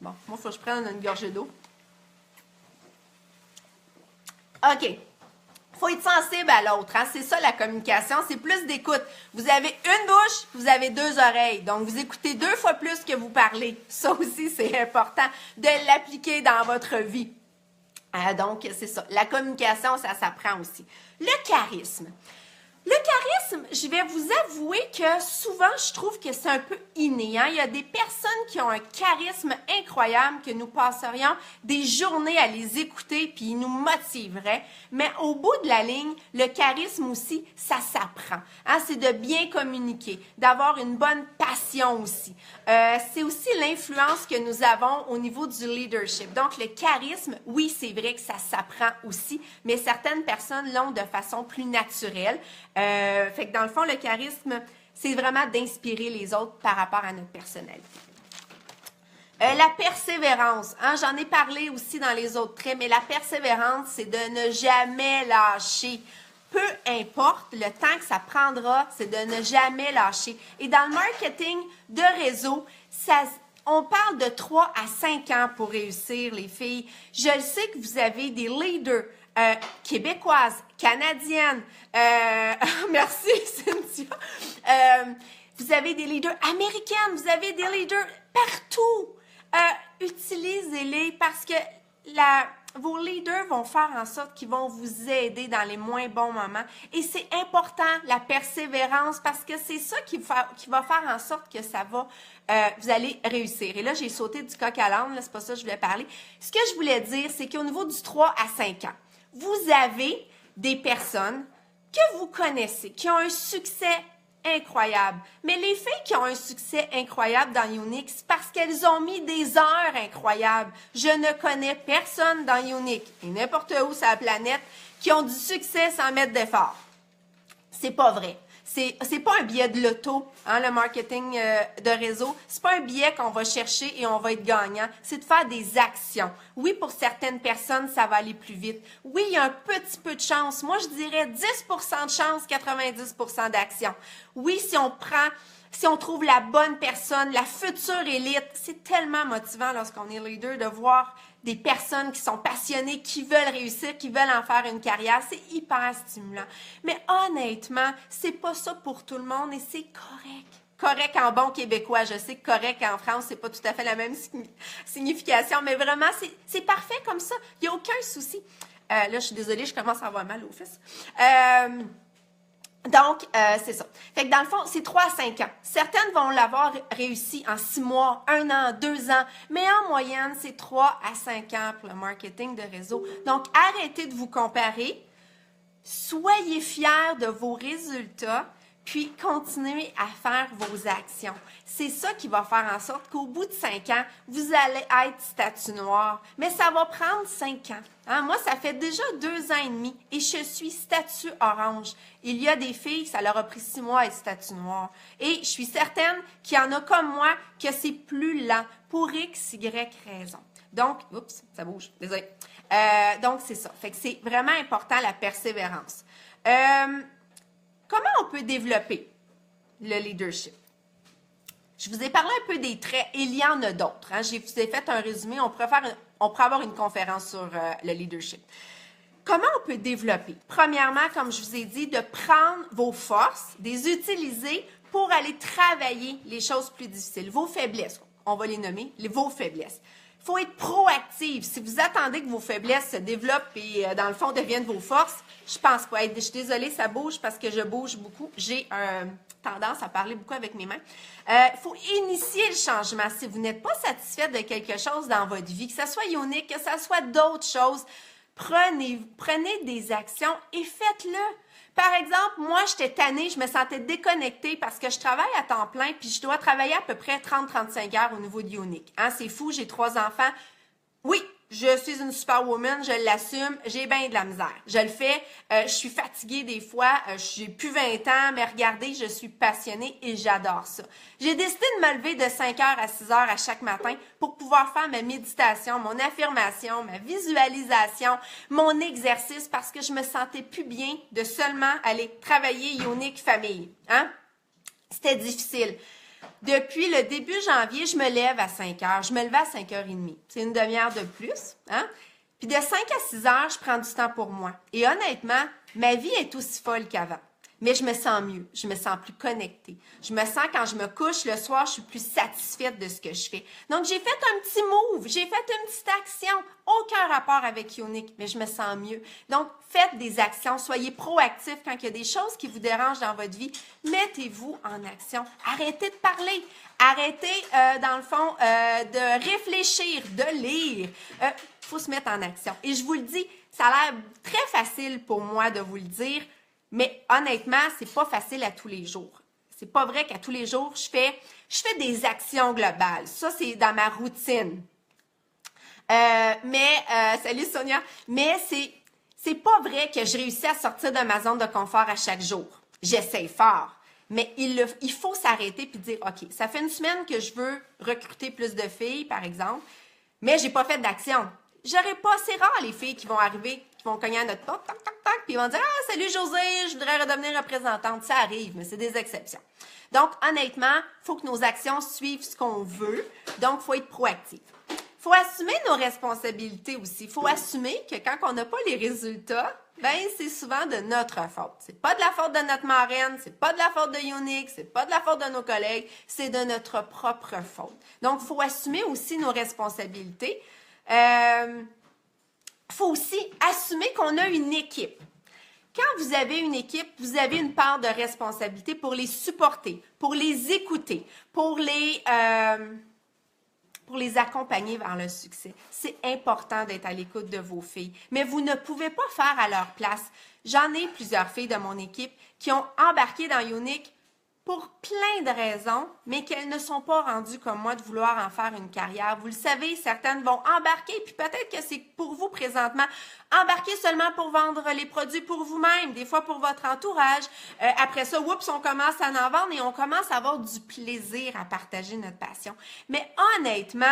Bon, moi, il faut que je prenne une gorgée d'eau. OK. Il faut être sensible à l'autre. Hein? C'est ça la communication, c'est plus d'écoute. Vous avez une bouche, vous avez deux oreilles. Donc, vous écoutez 2 fois plus que vous parlez. Ça aussi, c'est important de l'appliquer dans votre vie. Donc, c'est ça. La communication, ça s'apprend aussi. Le charisme. Le charisme, je vais vous avouer que souvent, je trouve que c'est un peu inné. Hein? Il y a des personnes qui ont un charisme incroyable que nous passerions des journées à les écouter puis ils nous motiveraient. Mais au bout de la ligne, le charisme aussi, ça s'apprend. Hein? C'est de bien communiquer, d'avoir une bonne passion aussi. C'est aussi l'influence que nous avons au niveau du leadership. Donc, le charisme, oui, c'est vrai que ça s'apprend aussi, mais certaines personnes l'ont de façon plus naturelle. Fait que dans le fond, le charisme, c'est vraiment d'inspirer les autres par rapport à notre personnalité. La persévérance, hein, j'en ai parlé aussi dans les autres traits, mais la persévérance, c'est de ne jamais lâcher. Peu importe le temps que ça prendra, c'est de ne jamais lâcher. Et dans le marketing de réseau, on parle de 3 à 5 ans pour réussir, les filles. Je le sais que vous avez des leaders québécoises, canadiennes. Merci, Cynthia. Vous avez des leaders américaines, vous avez des leaders partout. Utilisez-les parce que vos leaders vont faire en sorte qu'ils vont vous aider dans les moins bons moments. Et c'est important, la persévérance, parce que c'est ça qui va faire en sorte que ça va, vous allez réussir. Et là, j'ai sauté du coq à l'âne, c'est pas ça que je voulais parler. Ce que je voulais dire, c'est qu'au niveau du 3 à 5 ans, vous avez des personnes que vous connaissez, qui ont un succès incroyable. Mais les filles qui ont un succès incroyable dans Younique, c'est parce qu'elles ont mis des heures incroyables. Je ne connais personne dans Younique, et n'importe où sur la planète, qui ont du succès sans mettre d'effort. C'est pas vrai. C'est pas un billet de loto, hein, le marketing de réseau. C'est pas un billet qu'on va chercher et on va être gagnant. C'est de faire des actions. Oui, pour certaines personnes, ça va aller plus vite. Oui, il y a un petit peu de chance. Moi, je dirais 10% de chance, 90% d'action. Oui, si on trouve la bonne personne, la future élite, c'est tellement motivant lorsqu'on est leader de voir des personnes qui sont passionnées, qui veulent réussir, qui veulent en faire une carrière. C'est hyper stimulant. Mais honnêtement, c'est pas ça pour tout le monde et c'est correct. Correct en bon québécois. Je sais que correct en France, c'est pas tout à fait la même signification, mais vraiment, c'est parfait comme ça. Il n'y a aucun souci. Là, je suis désolée, je commence à avoir mal aux fesses. Donc, c'est ça. Fait que dans le fond, c'est 3 à 5 ans. Certaines vont l'avoir réussi en 6 mois, 1 an, 2 ans, mais en moyenne, c'est 3 à 5 ans pour le marketing de réseau. Donc, arrêtez de vous comparer. Soyez fiers de vos résultats, puis continuez à faire vos actions. C'est ça qui va faire en sorte qu'au bout de 5 ans, vous allez être statut noir. Mais ça va prendre 5 ans. Hein? Moi, ça fait déjà 2 ans et demi et je suis statut orange. Il y a des filles, ça leur a pris 6 mois à être statut noir. Et je suis certaine qu'il y en a comme moi que c'est plus lent pour X, Y raison. Donc, oups, ça bouge, désolé. Donc, c'est ça. Fait que c'est vraiment important la persévérance. Comment on peut développer le leadership? Je vous ai parlé un peu des traits, et il y en a d'autres. Hein? Je vous ai fait un résumé. On pourrait avoir une conférence sur le leadership. Comment on peut développer? Premièrement, comme je vous ai dit, de prendre vos forces, de les utiliser pour aller travailler les choses plus difficiles. Vos faiblesses, on va les nommer, vos faiblesses. Il faut être proactif. Si vous attendez que vos faiblesses se développent et, dans le fond, deviennent vos forces, je pense pas. Je suis désolée, ça bouge parce que je bouge beaucoup. J'ai tendance à parler beaucoup avec mes mains. Il faut initier le changement. Si vous n'êtes pas satisfait de quelque chose dans votre vie, que ce soit unique, que ce soit d'autres choses, prenez des actions et faites-le. Par exemple, moi, j'étais tannée, je me sentais déconnectée parce que je travaille à temps plein puis je dois travailler à peu près 30-35 heures au niveau de Unique. Hein, c'est fou, j'ai 3 enfants. Oui, je suis une superwoman, je l'assume, j'ai bien de la misère. Je le fais, je suis fatiguée des fois, j'ai plus 20 ans, mais regardez, je suis passionnée et j'adore ça. J'ai décidé de me lever de 5 heures à 6 heures à chaque matin pour pouvoir faire ma méditation, mon affirmation, ma visualisation, mon exercice parce que je me sentais plus bien de seulement aller travailler Unique famille. Hein? C'était difficile. Depuis le début janvier, je me lève à 5 heures. Je me levais à 5h30. C'est une demi-heure de plus. Hein? Puis de 5 à 6 heures, je prends du temps pour moi. Et honnêtement, ma vie est aussi folle qu'avant. Mais je me sens mieux. Je me sens plus connectée. Je me sens, quand je me couche le soir, je suis plus satisfaite de ce que je fais. Donc, j'ai fait un petit move. J'ai fait une petite action. Aucun rapport avec Unique, mais je me sens mieux. Donc, faites des actions. Soyez proactifs quand il y a des choses qui vous dérangent dans votre vie. Mettez-vous en action. Arrêtez de parler. Arrêtez, dans le fond, de réfléchir, de lire. Il faut se mettre en action. Et je vous le dis, ça a l'air très facile pour moi de vous le dire, mais honnêtement, c'est pas facile à tous les jours. C'est pas vrai qu'à tous les jours, je fais des actions globales. Ça, c'est dans ma routine. Salut Sonia, mais c'est pas vrai que je réussis à sortir de ma zone de confort à chaque jour. J'essaie fort. Mais il faut s'arrêter puis dire, OK, ça fait une semaine que je veux recruter plus de filles, par exemple, mais j'ai pas fait d'action. J'aurais pas, c'est rare les filles qui vont arriver, qui vont cogner à notre porte, tac, tac, tac, puis ils vont dire, ah, salut José, je voudrais redevenir représentante. Ça arrive, mais c'est des exceptions. Donc, honnêtement, il faut que nos actions suivent ce qu'on veut. Donc, il faut être proactif. Il faut assumer nos responsabilités aussi. Il faut assumer que quand on n'a pas les résultats, ben c'est souvent de notre faute. C'est pas de la faute de notre marraine, c'est pas de la faute de Unique, c'est pas de la faute de nos collègues, c'est de notre propre faute. Donc, il faut assumer aussi nos responsabilités. Faut aussi assumer qu'on a une équipe. Quand vous avez une équipe, vous avez une part de responsabilité pour les supporter, pour les écouter, pour les accompagner vers le succès. C'est important d'être à l'écoute de vos filles, mais vous ne pouvez pas faire à leur place. J'en ai plusieurs filles de mon équipe qui ont embarqué dans Unique pour plein de raisons, mais qu'elles ne sont pas rendues comme moi de vouloir en faire une carrière. Vous le savez, certaines vont embarquer, puis peut-être que c'est pour vous présentement, embarquer seulement pour vendre les produits pour vous-même, des fois pour votre entourage. Après ça, oups, on commence à en vendre et on commence à avoir du plaisir à partager notre passion. Mais honnêtement,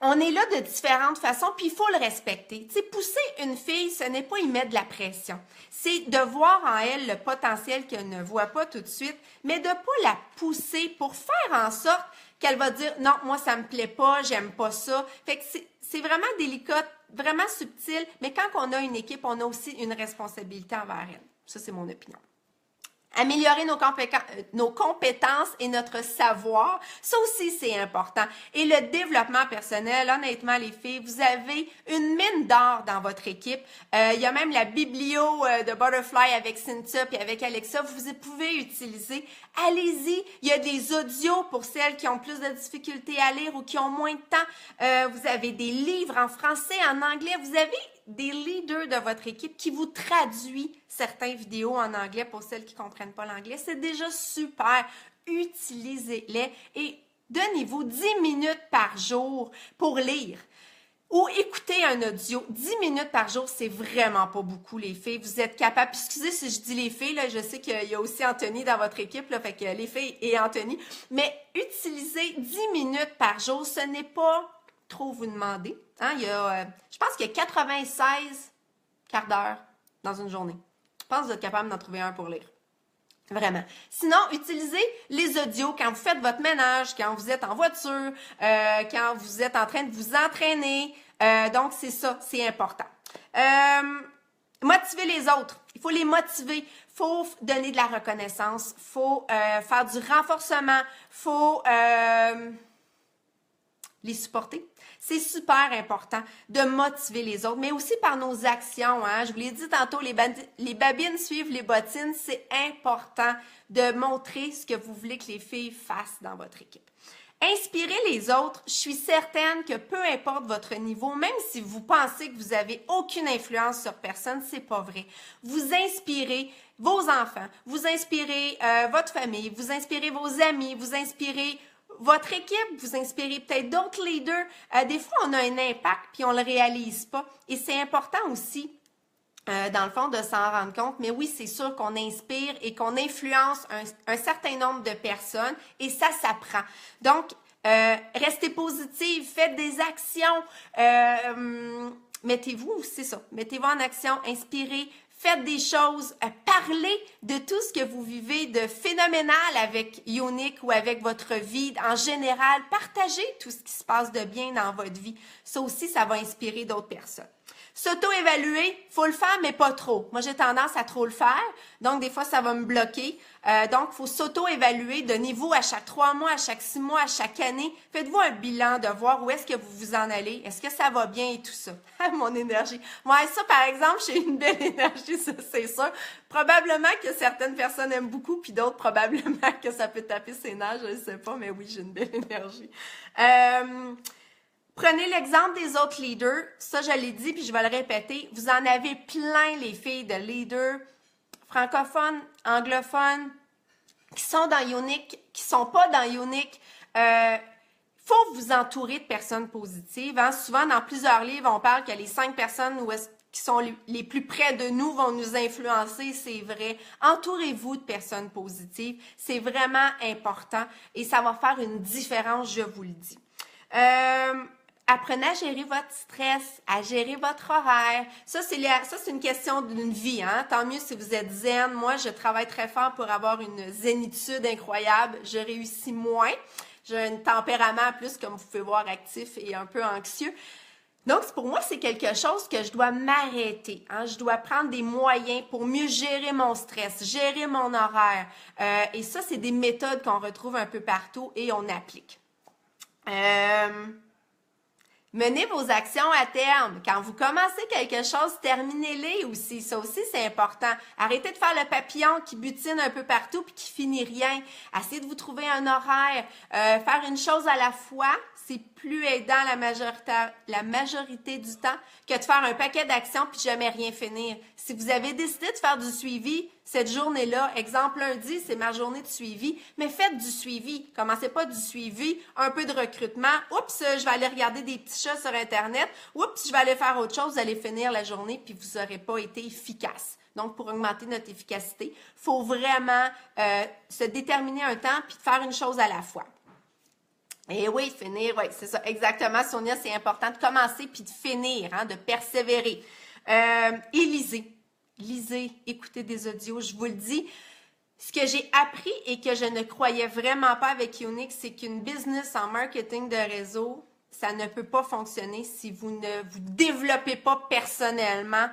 on est là de différentes façons, puis il faut le respecter. Tu sais, pousser une fille, ce n'est pas y mettre de la pression. C'est de voir en elle le potentiel qu'elle ne voit pas tout de suite, mais de ne pas la pousser pour faire en sorte qu'elle va dire « Non, moi, ça me plaît pas, j'aime pas ça. » Fait que c'est vraiment délicat, vraiment subtil, mais quand on a une équipe, on a aussi une responsabilité envers elle. Ça, c'est mon opinion. Améliorer nos compétences et notre savoir, ça aussi c'est important. Et le développement personnel, honnêtement les filles, vous avez une mine d'or dans votre équipe. Il y a même la biblio de Butterfly avec Cynthia et avec Alexa, vous pouvez utiliser. Allez-y, il y a des audios pour celles qui ont plus de difficultés à lire ou qui ont moins de temps. Vous avez des livres en français, en anglais, vous avez des leaders de votre équipe qui vous traduit certaines vidéos en anglais pour celles qui ne comprennent pas l'anglais. C'est déjà super. Utilisez-les et donnez-vous 10 minutes par jour pour lire ou écouter un audio. 10 minutes par jour, c'est vraiment pas beaucoup, les filles. Vous êtes capables. Excusez si je dis les filles, là, je sais qu'il y a aussi Anthony dans votre équipe, là, fait que les filles et Anthony. Mais utilisez 10 minutes par jour, ce n'est pas trop vous demander. Hein? Je pense qu'il y a 96 quarts d'heure. dans une journée. Je pense que vous êtes capable d'en trouver un pour lire. Vraiment. Sinon, utilisez les audios quand vous faites votre ménage, quand vous êtes en voiture, quand vous êtes en train de vous entraîner. Donc, c'est ça, c'est important. Motiver les autres. Il faut les motiver. Il faut donner de la reconnaissance. Il faut faire du renforcement. Il faut les supporter. C'est super important de motiver les autres, mais aussi par nos actions. Hein? Je vous l'ai dit tantôt, les babines suivent les bottines. C'est important de montrer ce que vous voulez que les filles fassent dans votre équipe. Inspirez les autres. Je suis certaine que peu importe votre niveau, même si vous pensez que vous avez aucune influence sur personne, c'est pas vrai. Vous inspirez vos enfants, vous inspirez votre famille, vous inspirez vos amis, vous inspirez votre équipe, vous inspirez peut-être d'autres leaders. Des fois, on a un impact puis on le réalise pas. Et c'est important aussi, dans le fond, de s'en rendre compte. Mais oui, c'est sûr qu'on inspire et qu'on influence un certain nombre de personnes et ça s'apprend. Donc, restez positive, faites des actions. Mettez-vous, c'est ça, mettez-vous en action, inspirez. Faites des choses, parlez de tout ce que vous vivez de phénoménal avec Younique ou avec votre vie en général. Partagez tout ce qui se passe de bien dans votre vie. Ça aussi, ça va inspirer d'autres personnes. S'auto-évaluer, faut le faire, mais pas trop. Moi, j'ai tendance à trop le faire, donc des fois, ça va me bloquer. Donc, il faut s'auto-évaluer. Donnez-vous à chaque 3 mois, à chaque 6 mois, à chaque année. Faites-vous un bilan de voir où est-ce que vous vous en allez. Est-ce que ça va bien et tout ça? Mon énergie. Ouais, ça, par exemple, j'ai une belle énergie, ça, c'est sûr. Probablement que certaines personnes aiment beaucoup, puis d'autres, probablement que ça peut taper ses nerfs, je ne sais pas, mais oui, j'ai une belle énergie. Prenez l'exemple des autres leaders. Ça, je l'ai dit, puis je vais le répéter. Vous en avez plein, les filles de leaders francophones, anglophones, qui sont dans Younique, qui sont pas dans Younique. Faut vous entourer de personnes positives. Hein? Souvent, dans plusieurs livres, on parle que les 5 personnes qui sont les plus près de nous vont nous influencer. C'est vrai. Entourez-vous de personnes positives. C'est vraiment important et ça va faire une différence, je vous le dis. Apprenez à gérer votre stress, à gérer votre horaire. Ça, c'est une question d'une vie. Hein? Tant mieux si vous êtes zen. Moi, je travaille très fort pour avoir une zénitude incroyable. Je réussis moins. J'ai un tempérament plus, comme vous pouvez voir, actif et un peu anxieux. Donc, pour moi, c'est quelque chose que je dois m'arrêter. Hein? Je dois prendre des moyens pour mieux gérer mon stress, gérer mon horaire. Et ça, c'est des méthodes qu'on retrouve un peu partout et on applique. Menez vos actions à terme. Quand vous commencez quelque chose, terminez-les aussi. Ça aussi, c'est important. Arrêtez de faire le papillon qui butine un peu partout puis qui finit rien. Essayez de vous trouver un horaire. Faire une chose à la fois, c'est plus aidant la majorité du temps que de faire un paquet d'actions puis jamais rien finir. Si vous avez décidé de faire du suivi, cette journée-là, exemple lundi, c'est ma journée de suivi, mais faites du suivi. Commencez pas du suivi, un peu de recrutement. Oups, je vais aller regarder des petits chats sur Internet. Oups, je vais aller faire autre chose. Vous allez finir la journée puis vous n'aurez pas été efficace. Donc, pour augmenter notre efficacité, il faut vraiment se déterminer un temps puis faire une chose à la fois. Et oui, finir, oui, c'est ça, exactement, Sonia, c'est important de commencer puis de finir, hein, de persévérer. Et lisez. Lisez, écoutez des audios, je vous le dis. Ce que j'ai appris et que je ne croyais vraiment pas avec Younique, c'est qu'une business en marketing de réseau, ça ne peut pas fonctionner si vous ne vous développez pas personnellement.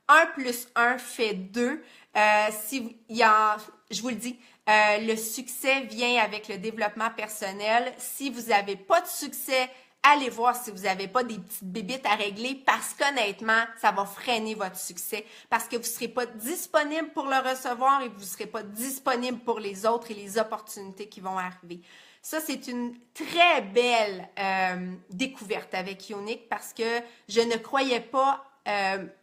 1 plus 1 fait 2. Je vous le dis, le succès vient avec le développement personnel. Si vous n'avez pas de succès, allez voir si vous n'avez pas des petites bébites à régler parce qu'honnêtement, ça va freiner votre succès parce que vous ne serez pas disponible pour le recevoir et vous ne serez pas disponible pour les autres et les opportunités qui vont arriver. Ça, c'est une très belle découverte avec Younique parce que je ne croyais pas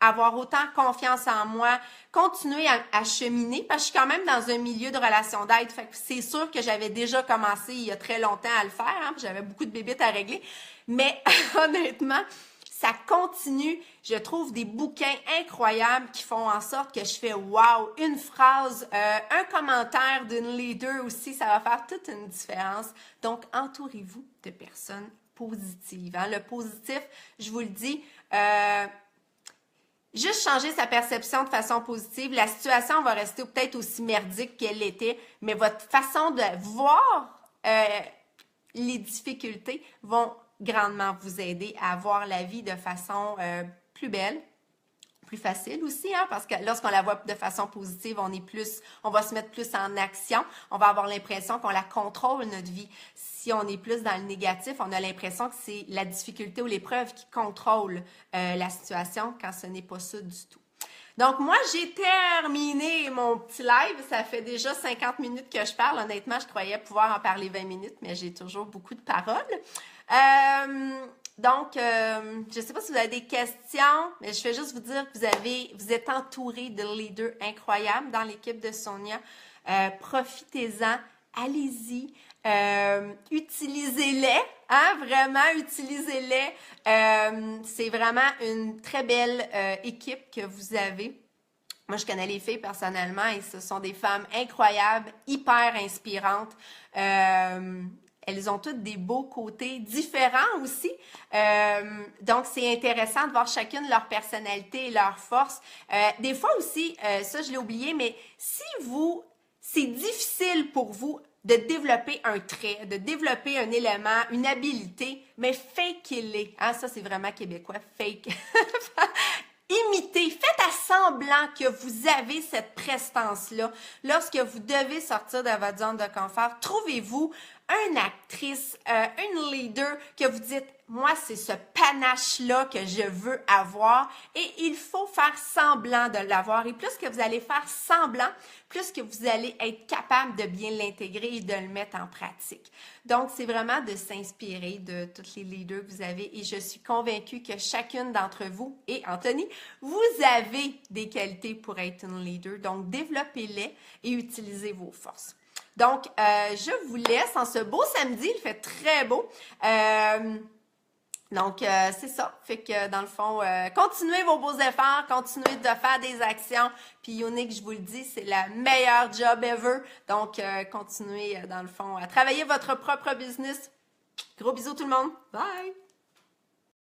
avoir autant confiance en moi, continuer à cheminer, parce que je suis quand même dans un milieu de relations d'aide. Fait que c'est sûr que j'avais déjà commencé il y a très longtemps à le faire, hein, j'avais beaucoup de bébites à régler, mais honnêtement, ça continue. Je trouve des bouquins incroyables qui font en sorte que je fais « wow », une phrase, un commentaire d'une leader aussi, ça va faire toute une différence. Donc, entourez-vous de personnes positives. Hein. Le positif, je vous le dis, juste changer sa perception de façon positive. La situation va rester peut-être aussi merdique qu'elle l'était, mais votre façon de voir les difficultés vont grandement vous aider à voir la vie de façon plus belle, plus facile aussi, hein, parce que lorsqu'on la voit de façon positive, on va se mettre plus en action, on va avoir l'impression qu'on la contrôle, notre vie. Si on est plus dans le négatif, on a l'impression que c'est la difficulté ou l'épreuve qui contrôle la situation, quand ce n'est pas ça du tout. Donc, moi, j'ai terminé mon petit live. Ça fait déjà 50 minutes que je parle. Honnêtement, je croyais pouvoir en parler 20 minutes, mais j'ai toujours beaucoup de paroles. Donc, je ne sais pas si vous avez des questions, mais je vais juste vous dire que vous êtes entouré de leaders incroyables dans l'équipe de Sonia. Profitez-en, allez-y, utilisez-les, hein, vraiment, utilisez-les. C'est vraiment une très belle équipe que vous avez. Moi, je connais les filles personnellement et ce sont des femmes incroyables, hyper inspirantes. Elles ont toutes des beaux côtés différents aussi. Donc, c'est intéressant de voir chacune leur personnalité et leur force. Des fois aussi, ça, je l'ai oublié, mais si c'est difficile pour vous de développer un trait, de développer un élément, une habilité, mais fake-les. Hein, ça, c'est vraiment québécois, fake. Imitez, faites à semblant que vous avez cette prestance-là. Lorsque vous devez sortir de votre zone de confort, trouvez-vous une actrice, une leader que vous dites, moi, c'est ce panache-là que je veux avoir et il faut faire semblant de l'avoir. Et plus que vous allez faire semblant, plus que vous allez être capable de bien l'intégrer et de le mettre en pratique. Donc, c'est vraiment de s'inspirer de toutes les leaders que vous avez et je suis convaincue que chacune d'entre vous, et Anthony, vous avez des qualités pour être une leader. Donc, développez-les et utilisez vos forces. Donc, je vous laisse en ce beau samedi, il fait très beau. Donc, c'est ça. Fait que, dans le fond, continuez vos beaux efforts, continuez de faire des actions. Puis, Younique, je vous le dis, c'est la meilleure job ever. Donc, continuez, dans le fond, à travailler votre propre business. Gros bisous tout le monde. Bye!